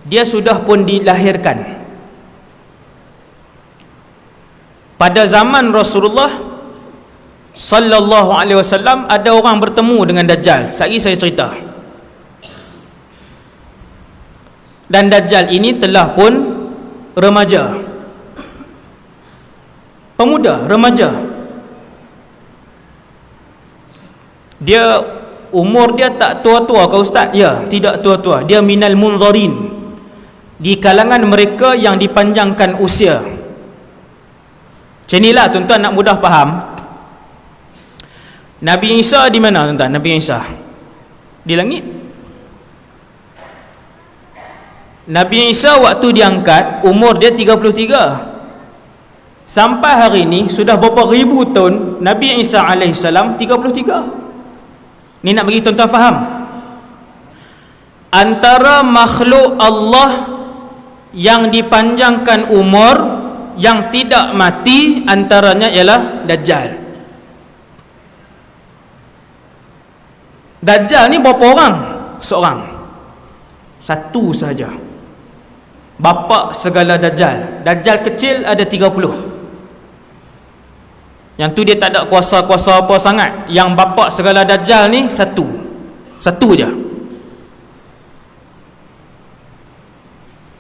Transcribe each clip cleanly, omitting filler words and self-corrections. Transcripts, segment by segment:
dia sudah pun dilahirkan. Pada zaman Rasulullah sallallahu alaihi wasallam ada orang bertemu dengan Dajjal. Sehari saya cerita. Dan Dajjal ini telah pun remaja, pemuda, remaja. Dia umur dia tak tua-tua ke ustaz? Ya, tidak tua-tua. Dia minal munzarin, di kalangan mereka yang dipanjangkan usia. Macam inilah tuan-tuan nak mudah faham. Nabi Isa di mana tuan-tuan? Nabi Isa di langit. Nabi Isa waktu diangkat umur dia 33. Sampai hari ini sudah berapa ribu tahun Nabi Isa alaihissalam 33. Ni nak bagi tuan-tuan faham. Antara makhluk Allah yang dipanjangkan umur, yang tidak mati, antaranya ialah Dajjal. Dajjal ni berapa orang? Seorang, satu sahaja, bapa segala Dajjal. Dajjal kecil ada 30. Yang tu dia tak ada kuasa-kuasa apa sangat. Yang bapa segala Dajjal ni satu je.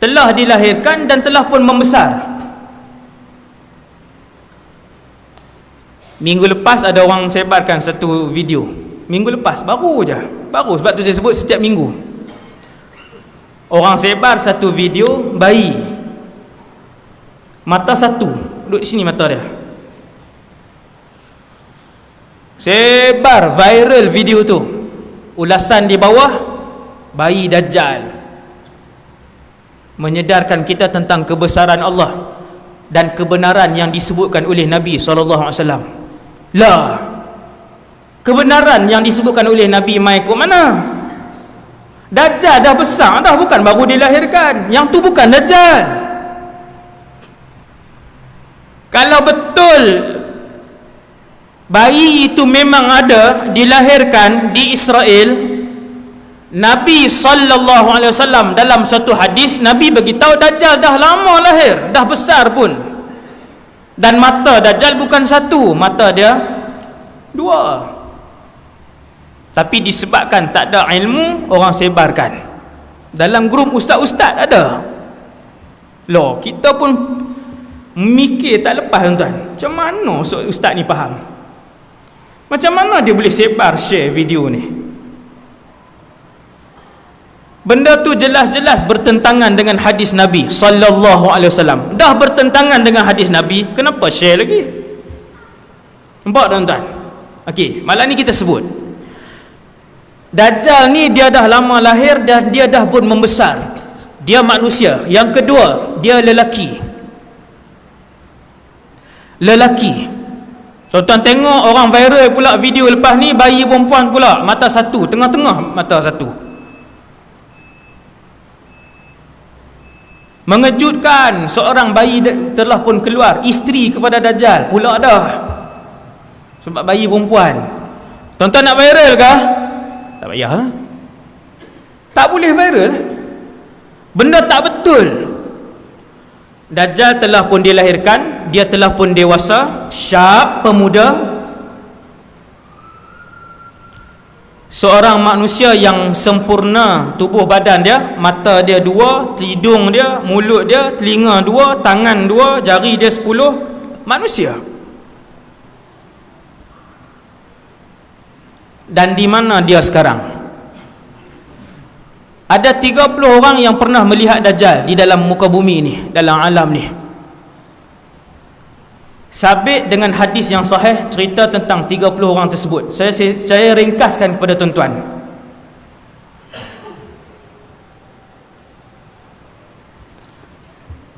Telah dilahirkan dan telah pun membesar. Minggu lepas ada orang sebarkan satu video. Minggu lepas, baru je. Baru, sebab tu saya sebut setiap minggu. Orang sebar satu video bayi, mata satu, duduk di sini mata dia. Sebar viral video tu. Ulasan di bawah, bayi Dajjal. Menyedarkan kita tentang kebesaran Allah dan kebenaran yang disebutkan oleh Nabi SAW. Lah, kebenaran yang disebutkan oleh Nabi mai ke mana? Dajjal dah besar dah, bukan baru dilahirkan. Yang tu bukan Dajjal. Kalau betul bayi itu memang ada, dilahirkan di Israel, Nabi sallallahu alaihi wasallam dalam satu hadis Nabi beritahu Dajjal dah lama lahir, dah besar pun. Dan mata Dajjal bukan satu, mata dia dua. Tapi disebabkan tak ada ilmu, orang sebarkan. Dalam grup ustaz-ustaz ada. Loh, kita pun mikir tak lepas tuan-tuan. Macam mana ustaz ni faham? Macam mana dia boleh sebar, share video ni? Benda tu jelas-jelas bertentangan dengan hadis Nabi sallallahu alaihi wasallam. Dah bertentangan dengan hadis Nabi, kenapa share lagi? Nampak tuan-tuan? Okey, malam ni kita sebut Dajjal ni dia dah lama lahir dan dia dah pun membesar. Dia manusia. Yang kedua, dia lelaki. Lelaki. Tuan-tuan tengok orang viral pula video lepas ni, bayi perempuan pula, mata satu, tengah-tengah mata satu. Mengejutkan, seorang bayi telah pun keluar, isteri kepada Dajjal pula dah. Sebab bayi perempuan. Tuan-tuan nak viral kah? Tak payah. Tak boleh viral. Benda tak betul. Dajjal telah pun dilahirkan, dia telah pun dewasa, syab, pemuda. Seorang manusia yang sempurna tubuh badan dia, mata dia dua, hidung dia, mulut dia, telinga dua, tangan dua, jari dia 10, manusia. Dan di mana dia sekarang? Ada 30 orang yang pernah melihat Dajjal di dalam muka bumi ni, dalam alam ni. Sabit dengan hadis yang sahih cerita tentang 30 orang tersebut. Saya ringkaskan kepada tuan-tuan.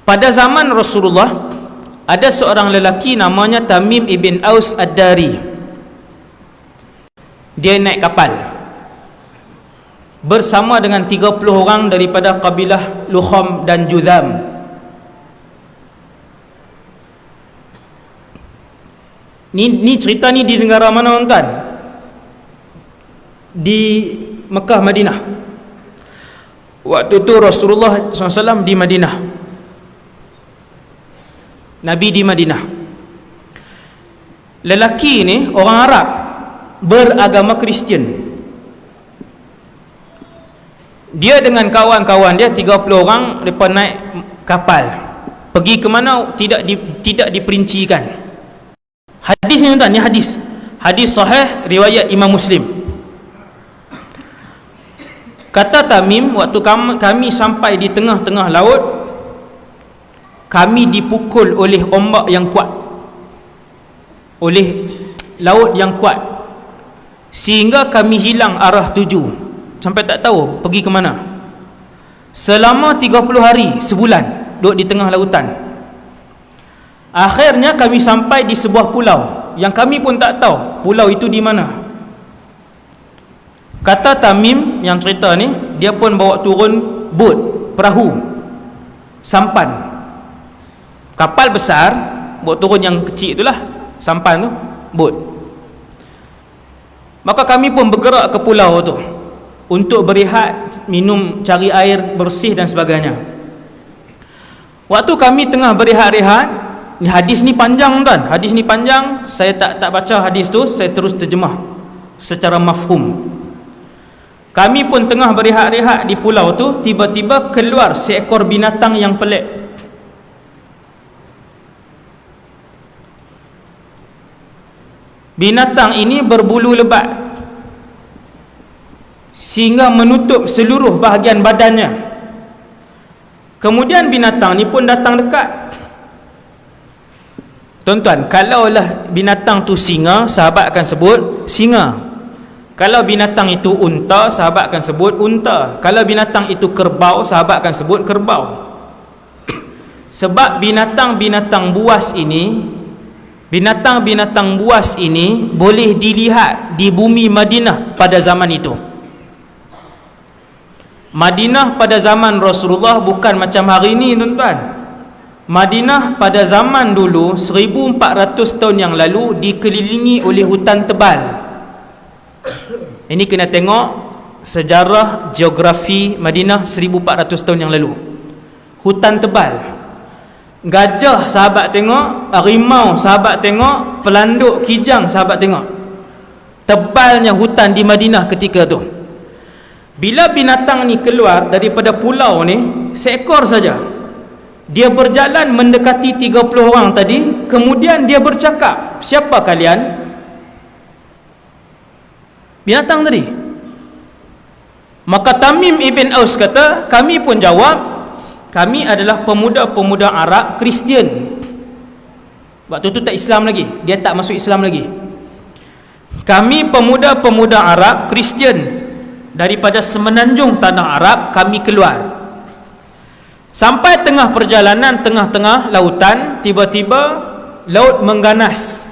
Pada zaman Rasulullah ada seorang lelaki namanya Tamim ibn Aus Ad-Dari. Dia naik kapal bersama dengan 30 orang daripada kabilah Lukham dan Judham. Ni cerita ni di negara mana tuan? Di Mekah, Madinah. Waktu tu Rasulullah SAW di Madinah. Nabi di Madinah. Lelaki ni orang Arab, beragama Kristian. Dia dengan kawan-kawan dia 30 orang, mereka naik kapal. Pergi ke mana tidak diperincikan. Hadis ni tuan, ni hadis. Hadis sahih riwayat Imam Muslim. Kata Tamim, waktu kami sampai di tengah-tengah laut, kami dipukul oleh ombak yang kuat, oleh laut yang kuat, sehingga kami hilang arah tuju, sampai tak tahu pergi ke mana. Selama 30 hari, sebulan duduk di tengah lautan. Akhirnya kami sampai di sebuah pulau yang kami pun tak tahu pulau itu di mana. Kata Tamim yang cerita ni, dia pun bawa turun bot, perahu, sampan, kapal besar, bawa turun yang kecil itulah, sampan tu, bot. Maka kami pun bergerak ke pulau tu untuk berehat, minum, cari air bersih dan sebagainya. Waktu kami tengah berehat-rehat, ni hadis ni panjang tuan, hadis ni panjang, saya tak baca hadis tu, saya terus terjemah secara mafhum. Kami pun tengah berehat-rehat di pulau tu, tiba-tiba keluar seekor binatang yang pelik. Binatang ini berbulu lebat sehingga menutup seluruh bahagian badannya. Kemudian binatang ni pun datang dekat. Tuan-tuan, kalaulah binatang tu singa, sahabat akan sebut singa. Kalau binatang itu unta, sahabat akan sebut unta. Kalau binatang itu kerbau, sahabat akan sebut kerbau. Sebab binatang-binatang buas ini, binatang-binatang buas ini boleh dilihat di bumi Madinah pada zaman itu. Madinah pada zaman Rasulullah bukan macam hari ini tuan-tuan. Madinah pada zaman dulu 1400 tahun yang lalu dikelilingi oleh hutan tebal. Ini kena tengok sejarah geografi Madinah 1400 tahun yang lalu. Hutan tebal. Gajah sahabat tengok, harimau sahabat tengok, pelanduk kijang sahabat tengok. Tebalnya hutan di Madinah ketika tu. Bila binatang ni keluar daripada pulau ni, seekor saja, dia berjalan mendekati 30 orang tadi, kemudian dia bercakap, siapa kalian? Binatang tadi. Maka Tamim ibn Aus kata, kami pun jawab, kami adalah pemuda-pemuda Arab Kristian. Waktu tu tak Islam lagi, dia tak masuk Islam lagi. Kami pemuda-pemuda Arab Kristian, daripada semenanjung tanah Arab kami keluar. Sampai tengah perjalanan, tengah-tengah lautan, tiba-tiba laut mengganas.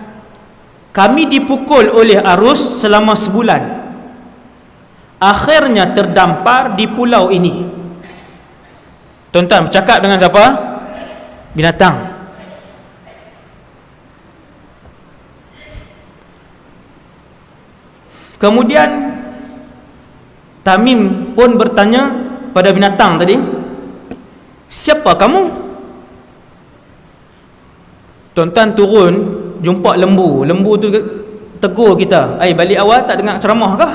Kami dipukul oleh arus selama sebulan. Akhirnya terdampar di pulau ini. Tuan-tuan, bercakap dengan siapa? Binatang. Kemudian Tamim pun bertanya pada binatang tadi, siapa kamu? Tuan-tuan turun, jumpa lembu. Lembu tu tegur kita, balik awal tak dengar ceramah kah?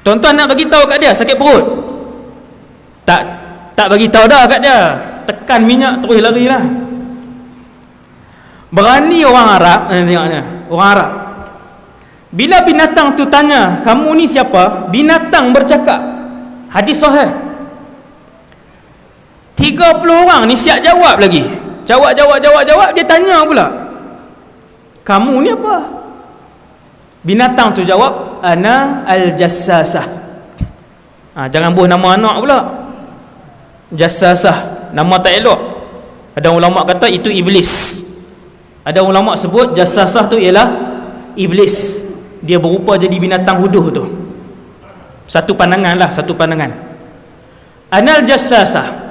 Tuan-tuan nak bagi tahu kat dia sakit perut? Tak bagi tahu dah kat dia. Tekan minyak terus larilah. Berani orang Arab, tengoknya, orang Arab. Bila binatang tu tanya, kamu ni siapa? Binatang bercakap. Hadis sahih. 30 orang ni siap jawab lagi. Jawab, dia tanya pula, kamu ni apa? Binatang tu jawab, ana al-jassasah. Jangan buh nama anak pula. Jassasah, nama tak elok. Ada ulama kata itu iblis. Ada ulama sebut jassasah tu ialah iblis. Dia berupa jadi binatang huduh tu. Satu pandangan lah, satu pandangan. Ana al-jassasah.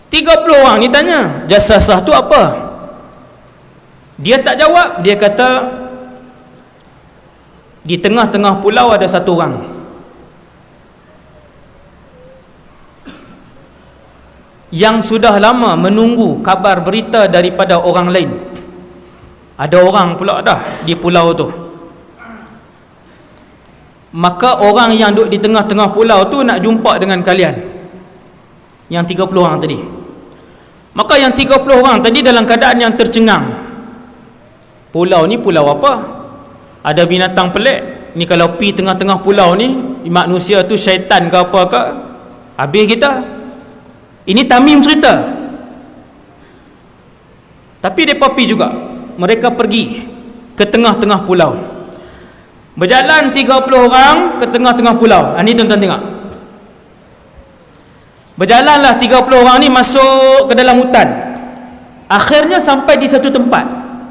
30 orang ni tanya, jassasah tu apa? Dia tak jawab. Dia kata, di tengah-tengah pulau ada satu orang. yang sudah lama menunggu kabar berita daripada orang lain. Ada orang pula dah di pulau tu. Maka orang yang duduk di tengah-tengah pulau tu nak jumpa dengan kalian, yang 30 orang tadi. Maka yang 30 orang tadi dalam keadaan yang tercengang. Pulau ni pulau apa? Ada binatang pelik ni, kalau pi tengah-tengah pulau ni, manusia tu syaitan ke apa ke, habis kita. Ini Tamim cerita. Tapi mereka pi juga. Mereka pergi ke tengah-tengah pulau. Berjalan 30 orang ke tengah-tengah pulau. Ini tuan-tuan tengok. Berjalanlah 30 orang ni masuk ke dalam hutan. Akhirnya sampai di satu tempat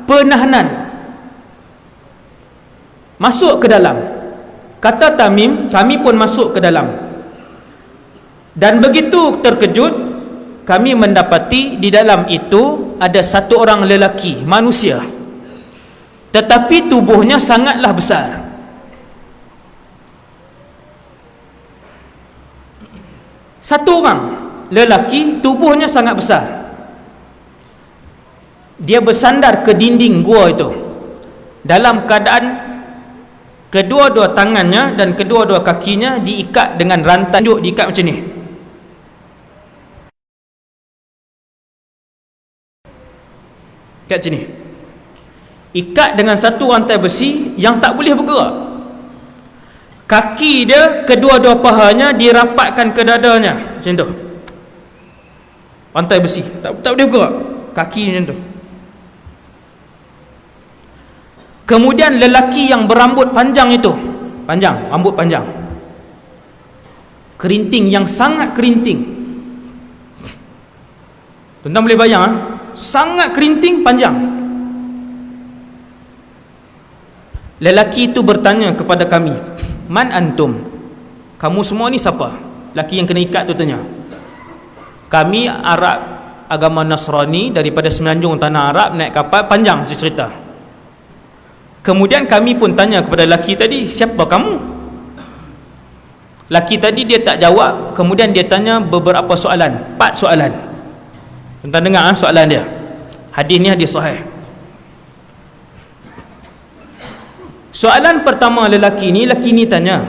penahanan. Masuk ke dalam. Kata Tamim, kami pun masuk ke dalam. Dan begitu terkejut, kami mendapati di dalam itu ada satu orang lelaki, manusia, tetapi tubuhnya sangatlah besar. Satu orang lelaki, tubuhnya sangat besar. Dia bersandar ke dinding gua itu dalam keadaan kedua-dua tangannya dan kedua-dua kakinya diikat dengan rantai. Diikat macam ni. Ikat macam ni. Ikat dengan satu rantai besi yang tak boleh bergerak. Kaki dia, kedua-dua pahanya dirapatkan ke dadanya macam tu. Rantai besi, tak boleh bergerak. Kaki macam tu. Kemudian lelaki yang berambut panjang itu, panjang, rambut panjang, kerinting yang sangat kerinting. Tuan-tuan boleh bayang, sangat kerinting, panjang. Lelaki itu bertanya kepada kami, "Man antum?" Kamu semua ni siapa? Lelaki yang kena ikat tu tanya. Kami Arab, agama Nasrani, daripada semenanjung tanah Arab, naik kapal, panjang cerita. Kemudian kami pun tanya kepada lelaki tadi, "Siapa kamu?" Lelaki tadi dia tak jawab. Kemudian dia tanya beberapa soalan, 4 soalan. Tuan-tuan dengar soalan dia. Hadis ni hadis sahih. Soalan pertama lelaki ni tanya,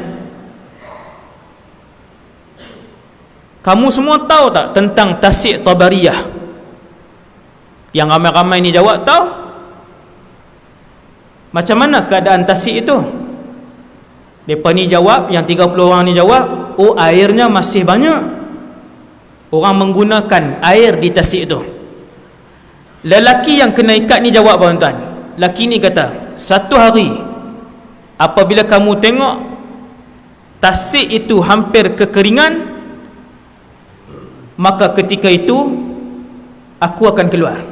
"Kamu semua tahu tak tentang Tasik Tabariyah?" Yang ramai-ramai ni jawab, "Tahu." "Macam mana keadaan Tasik itu?" Mereka ni jawab, yang 30 orang ni jawab, "Oh, airnya masih banyak. Orang menggunakan air di Tasik itu." Lelaki yang kena ikat ni jawab, tuan-tuan. Lelaki ni kata, "Satu hari apabila kamu tengok Tasik itu hampir kekeringan, maka ketika itu aku akan keluar."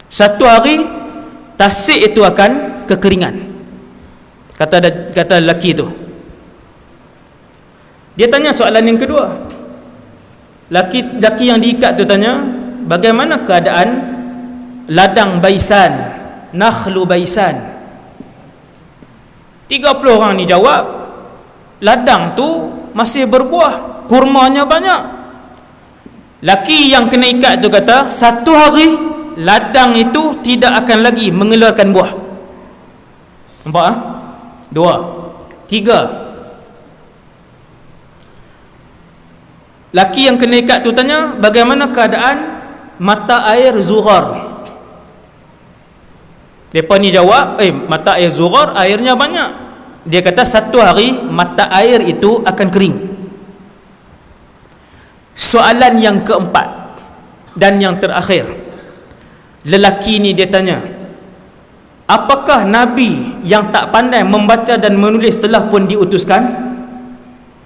Satu hari Tasik itu akan kekeringan, kata lelaki itu. Dia tanya soalan yang kedua. Lelaki yang diikat tu tanya, "Bagaimana keadaan ladang Baisan, Nakhlu Baisan?" 30 orang ni jawab, "Ladang tu masih berbuah, kurmanya banyak." Lelaki yang kena ikat tu kata, "Satu hari ladang itu tidak akan lagi mengeluarkan buah." Nampak? 2, 3. Laki yang kena ikat tu tanya, "Bagaimana keadaan mata air Zughar?" Mereka ni jawab, mata air Zughar airnya banyak. Dia kata satu hari mata air itu akan kering. Soalan yang keempat dan yang terakhir, lelaki ni dia tanya, "Apakah Nabi yang tak pandai membaca dan menulis telah pun diutuskan?"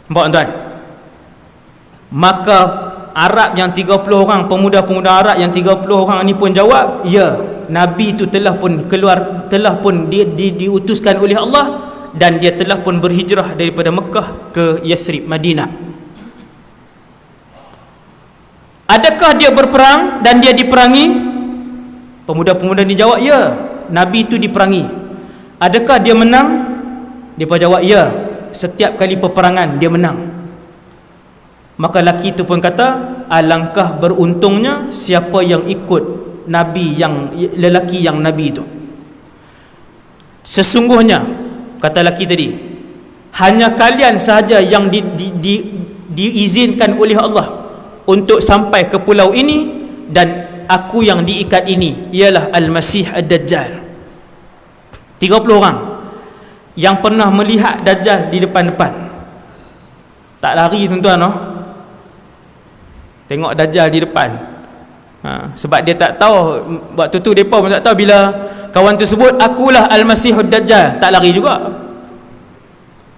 Nampak tuan? Maka Arab yang 30 orang, pemuda-pemuda Arab yang 30 orang ni pun jawab, "Ya, Nabi itu telah pun keluar, telah pun diutuskan oleh Allah, dan dia telah pun berhijrah daripada Mekah ke Yathrib, Madinah." Adakah dia berperang dan dia diperangi? Pemuda-pemuda ni jawab, "Ya, Nabi itu diperangi." Adakah dia menang? Dia pun jawab, "Ya, setiap kali peperangan dia menang." Maka laki itu pun kata, alangkah beruntungnya siapa yang ikut Nabi, yang lelaki yang Nabi itu. Sesungguhnya, kata laki tadi, hanya kalian sahaja yang diizinkan oleh Allah untuk sampai ke pulau ini, dan aku yang diikat ini ialah Al-Masih Ad-Dajjal. 30 orang yang pernah melihat Dajjal di depan-depan. Tak lari tuan-tuan, tengok Dajjal di depan. Sebab dia tak tahu, waktu tu mereka pun tak tahu, bila kawan tu sebut akulah Al-Masih Ad-Dajjal, tak lari juga.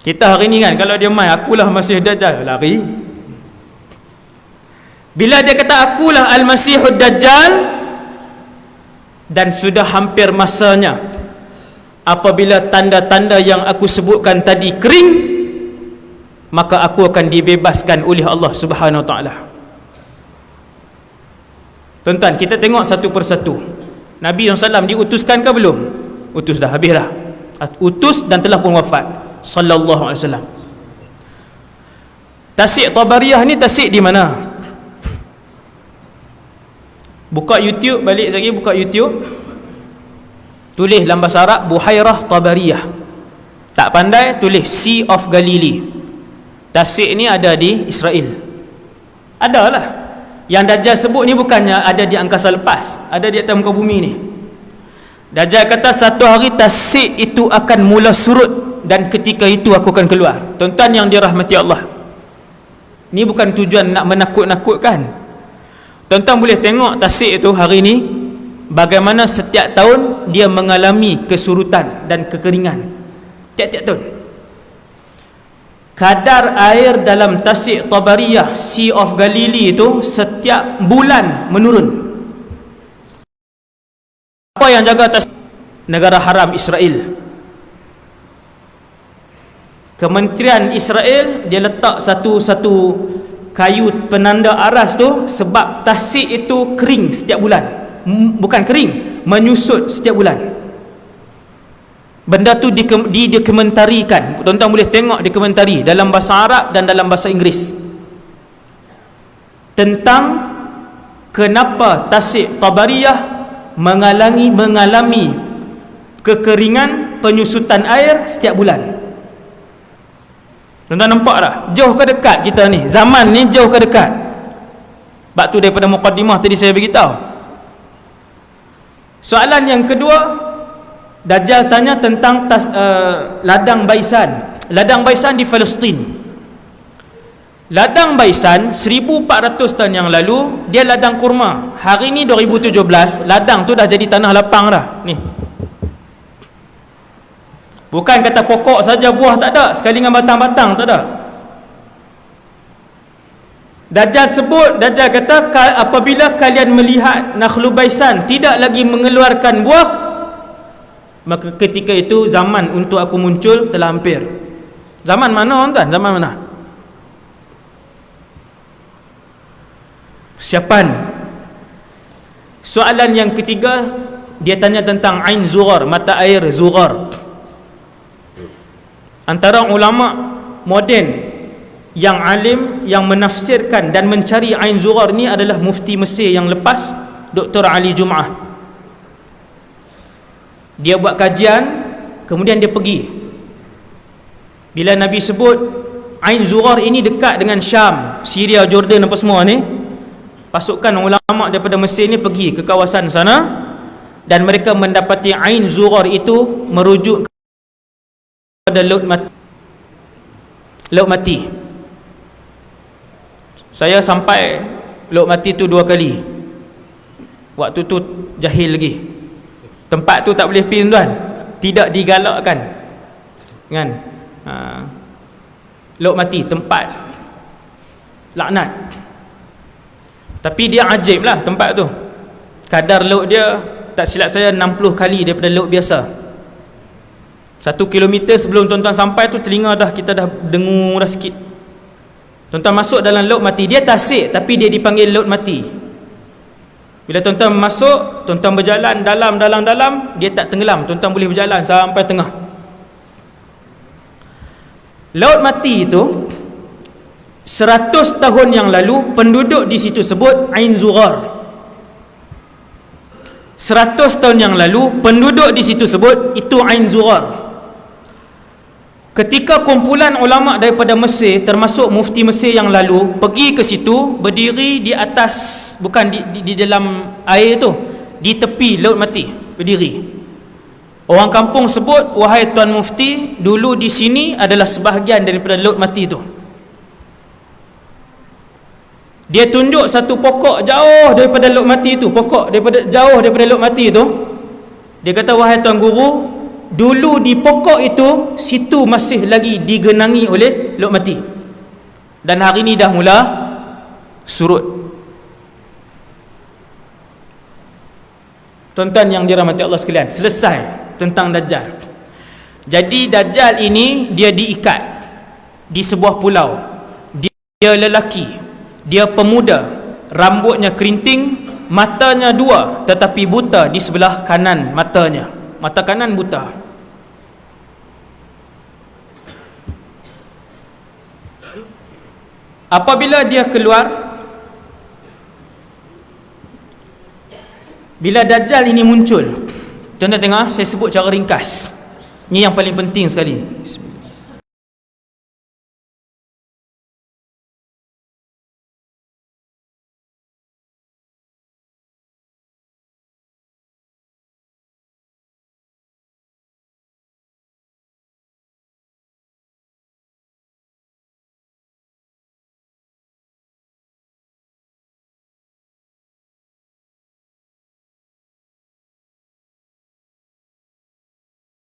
Kita hari ni kan, kalau dia main akulah Masih Ad-Dajjal, lari. Bila dia kata akulah Al-Masih Ad-Dajjal, dan sudah hampir masanya, apabila tanda-tanda yang aku sebutkan tadi kering, maka aku akan dibebaskan oleh Allah Subhanahu Wa Taala. Tuan-tuan, kita tengok satu persatu. Nabi SAW diutuskan ke belum? Utus dah, habis dah. Utus dan telah pun wafat sallallahu alaihi wasallam. Tasik Tabariyah ni tasik di mana? Buka YouTube balik lagi, buka YouTube. Tulis dalam bahasa Arab Buhairah Tabariyah. Tak pandai, tulis Sea of Galilee. Tasik ni ada di Israel. Adalah. Yang Dajjal sebut ni bukannya ada di angkasa lepas, ada di atas muka bumi ni. Dajjal kata satu hari tasik itu akan mula surut, dan ketika itu aku akan keluar. Tuan-tuan yang dirahmati Allah, ni bukan tujuan nak menakut-nakutkan. Tuan-tuan boleh tengok tasik itu hari ni, bagaimana setiap tahun dia mengalami kesurutan dan kekeringan. Tiap-tiap tahun kadar air dalam tasik Tabariyah, Sea of Galilee itu setiap bulan menurun. Apa yang jaga tasik? Negara haram Israel. Kementerian Israel dia letak satu kayu penanda aras tu, sebab tasik itu kering setiap bulan. Bukan kering, menyusut setiap bulan. Benda tu dikomentarikan. Tuan-tuan boleh tengok dikomentari dalam bahasa Arab dan dalam bahasa Inggeris, tentang kenapa tasik Tabariyah mengalami kekeringan, penyusutan air setiap bulan. Tuan-tuan nampak tak? Jauh ke dekat kita ni? Zaman ni jauh ke dekat? Sebab tu daripada muqaddimah tadi saya beritahu. Soalan yang kedua, Dajjal tanya tentang ladang Baisan. Ladang Baisan di Palestin. Ladang Baisan 1400 tahun yang lalu dia ladang kurma. Hari ni 2017, ladang tu dah jadi tanah lapang dah. Ni. Bukan kata pokok saja, buah tak ada, sekali dengan batang-batang tak ada. Dajjal sebut, Dajjal kata apabila kalian melihat Nakhlu Baisan tidak lagi mengeluarkan buah, maka ketika itu zaman untuk aku muncul telah hampir. Zaman mana tuan? Zaman mana? Siapan? Soalan yang ketiga, dia tanya tentang Ain Zughar, mata air Zughar. Antara ulama moden yang alim yang menafsirkan dan mencari Ain Zughar ni adalah mufti Mesir yang lepas, Dr. Ali Jum'ah. Dia buat kajian, kemudian dia pergi. Bila Nabi sebut Ain Zughar ini dekat dengan Syam, Syria, Jordan apa semua ni, pasukan ulama daripada Mesir ni pergi ke kawasan sana, dan mereka mendapati Ain Zughar itu merujuk kepada laut mati. Laut mati. Saya sampai laut mati tu 2 kali. Waktu tu jahil lagi. Tempat tu tak boleh pergi tuan, tidak digalakkan kan. Laut mati, tempat laknat. Tapi dia ajib lah tempat tu. Kadar laut dia tak silap saya 60 kali daripada laut biasa. 1 kilometer sebelum tuan-tuan sampai tu, telinga dah kita dah dengung dah sikit. Tuan-tuan masuk dalam laut mati. Dia tasik tapi dia dipanggil laut mati. Bila tuan-tuan masuk, tuan-tuan berjalan dalam, dia tak tenggelam. Tuan-tuan boleh berjalan sampai tengah. Laut mati itu 100 tahun yang lalu penduduk di situ sebut Ain Zughar. 100 tahun yang lalu penduduk di situ sebut itu Ain Zughar. Ketika kumpulan ulama daripada Mesir, termasuk mufti Mesir yang lalu, pergi ke situ, berdiri di atas, bukan di dalam air tu, di tepi laut mati, berdiri. Orang kampung sebut, wahai tuan mufti, dulu di sini adalah sebahagian daripada laut mati tu. Dia tunjuk satu pokok jauh daripada laut mati tu, pokok jauh daripada laut mati tu. Dia kata, wahai tuan guru, dulu di pokok itu, situ masih lagi digenangi oleh laut mati, dan hari ini dah mula surut. Tuan-tuan yang dirahmati Allah sekalian, selesai tentang Dajjal. Jadi Dajjal ini dia diikat di sebuah pulau. Dia lelaki, dia pemuda, rambutnya kerinting, matanya dua tetapi buta di sebelah kanan matanya, mata kanan buta. Apabila dia keluar, bila Dajjal ini muncul, tuan-tuan tengok, saya sebut cara ringkas, ini yang paling penting sekali.